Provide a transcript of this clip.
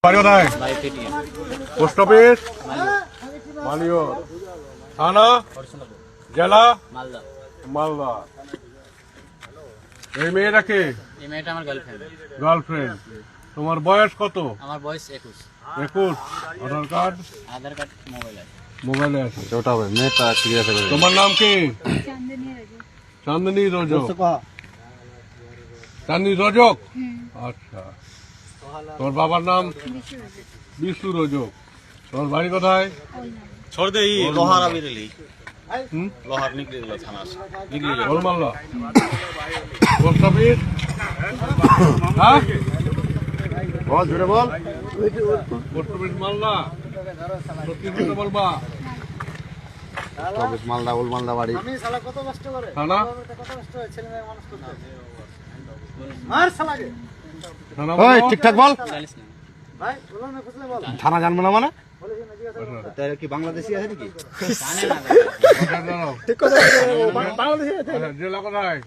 বাড়ি কোথায়? Post office মালিয়র, থানা জেলা মালদা। এই মেয়েটা কে? এই মেয়েটা আমার গার্লফ্রেন্ড। গার্লফ্রেন্ড। তোমার বয়স কত? আমার বয়স 21। 21। আধার কার্ড? আধার কার্ড মোবাইল আছে। মোবাইলে আছে। ওটা হবে মেয়েটা ঠিক আছে। তোমার নাম কি? চাঁদনী রজক। চাঁদনী রজক। আচ্ছা। তোমার বাবার নাম? বিশু রজক। তোমার বাড়ি কোথায়? छोड़ दे ये लोहार अभी ले लोहार निकले गया थाना से निकले गया গোলমাল্লা। Post office? হ্যাঁ, बहुत जोरे बोल পোস্ট অফিস মালদা। সত্যি কথা বলবা। चौबीस मालदा उल मालदा बाड़ी থানা? থানা ओए বলো। ठीक ठाक बोल 40 না। थाना जान ना माने तेरे की बांग्लादेशी है नाকি জানে না। আচ্ছা, জেলা কোথায়?